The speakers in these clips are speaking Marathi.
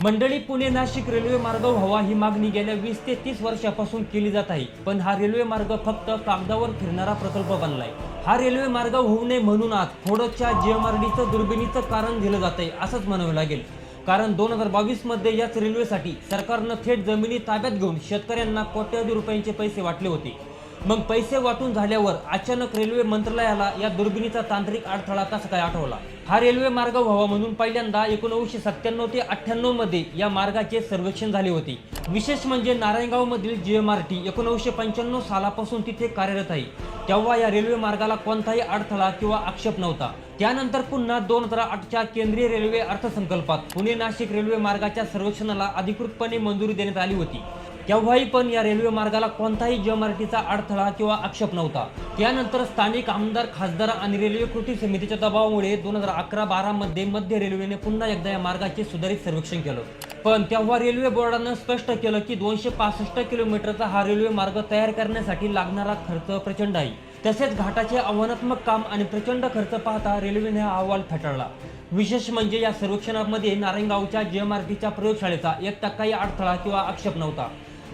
मंडळी, पुणे नाशिक रेल्वे मार्ग व्हावा ही मागणी गेल्या 20 ते 30 वर्षापासून केली जात आहे. पण हा रेल्वे मार्ग फक्त कागदावर फिरणारा प्रकल्प बनलाय. हा रेल्वे मार्ग होऊ नये म्हणून आज फोडच्या जीएमआरडीचं दुर्बिणीचं कारण दिलं जातंय असंच म्हणावं लागेल. कारण 2022 मध्ये याच रेल्वेसाठी सरकारनं थेट जमिनी ताब्यात घेऊन शेतकऱ्यांना कोट्यवधी रुपयांचे पैसे वाटले होते. मग पैसे वाटून झाल्यावर अचानक रेल्वे मंत्रालयाला या दुर्बिणीचा तांत्रिक अडथळा कसा काय आठवला? हा रेल्वे मार्ग व्हावा म्हणून पहिल्यांदा 1997 ते 98 मध्ये या मार्गाचे सर्वेक्षण झाले होते. विशेष म्हणजे नारायणगाव मधील जीएमआरटी 1995 सालापासून तिथे कार्यरत आहे. तेव्हा या रेल्वे मार्गाला कोणताही अडथळा किंवा आक्षेप नव्हता. त्यानंतर पुन्हा 2008च्या केंद्रीय रेल्वे अर्थसंकल्पात पुणे नाशिक रेल्वे मार्गाच्या सर्वेक्षणाला अधिकृतपणे मंजुरी देण्यात आली होती. तेव्हाही पण या रेल्वे मार्गाला कोणताही जीएमआरटीचा अडथळा किंवा आक्षेप नव्हता. त्यानंतर स्थानिक आमदार, खासदार आणि रेल्वे कृती समितीच्या दबावामुळे 2011-12 मध्ये मध्य रेल्वेने पुन्हा एकदा या मार्गाचे सुधारित सर्वेक्षण केलं. पण तेव्हा रेल्वे बोर्डानं स्पष्ट केलं की 265 किलोमीटरचा हा रेल्वे मार्ग तयार करण्यासाठी लागणारा खर्च प्रचंड आहे. तसेच घाटाचे आव्हानात्मक काम आणि प्रचंड खर्च पाहता रेल्वेने हा अहवाल फेटाळला. विशेष म्हणजे या सर्वेक्षणामध्ये नारायणगावच्या जीएमआरटीच्या प्रयोगशाळेचा 1%ही अडथळा किंवा आक्षेप नव्हता.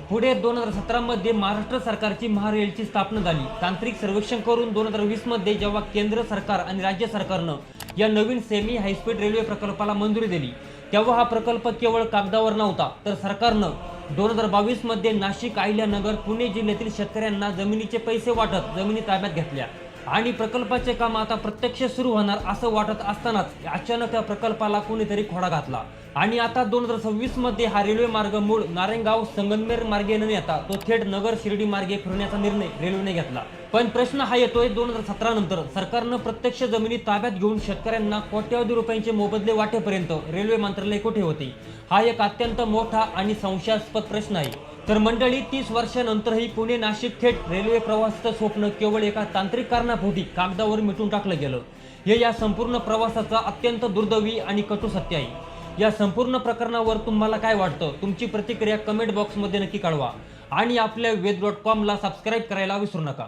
पुढे 2017 मध्ये महाराष्ट्र सरकारची महारेलची स्थापना झाली. तांत्रिक सर्वेक्षण करून 2020 मध्ये जेव्हा केंद्र सरकार आणि राज्य सरकारनं या नवीन सेमी हायस्पीड रेल्वे प्रकल्पाला मंजुरी दिली, तेव्हा हा प्रकल्प केवळ कागदावर नव्हता, तर सरकारनं 2022 मध्ये नाशिक, अहिल्यानगर, पुणे जिल्ह्यातील शेतकऱ्यांना जमिनीचे पैसे वाटत जमिनी ताब्यात घेतल्या आणि प्रकल्पाचे काम आता प्रत्यक्ष सुरू होणार असं वाटत असतानाच अचानक या प्रकल्पाला कोणीतरी खोडा घातला आणि आता 2026 मध्ये हा रेल्वे मार्ग मूळ नारायणगाव संगमनेर मार्गे न येता तो थेट नगर शिर्डी मार्गे फिरण्याचा निर्णय रेल्वेने घेतला. पण प्रश्न हा येतोय, 2017 नंतर सरकारनं प्रत्यक्ष जमिनी ताब्यात घेऊन शेतकऱ्यांना कोट्यवधी रुपयांचे मोबदले वाटेपर्यंत रेल्वे मंत्रालय कुठे होते? हा एक अत्यंत मोठा आणि संशयास्पद प्रश्न आहे. तर मंडळी, 30 वर्षानंतरही पुणे नाशिक थेट रेल्वे प्रवासाचं स्वप्न केवळ एका तांत्रिक कारणापोटी कागदावर मिटून टाकलं गेलं. हे या संपूर्ण प्रवासाचं अत्यंत दुर्दैवी आणि कटू सत्य आहे. या संपूर्ण प्रकरणावर तुम्हाला काय वाटतं? तुमची प्रतिक्रिया कमेंट बॉक्समध्ये नक्की कळवा आणि आपल्या वेद.com ला सबस्क्राईब करायला विसरू नका.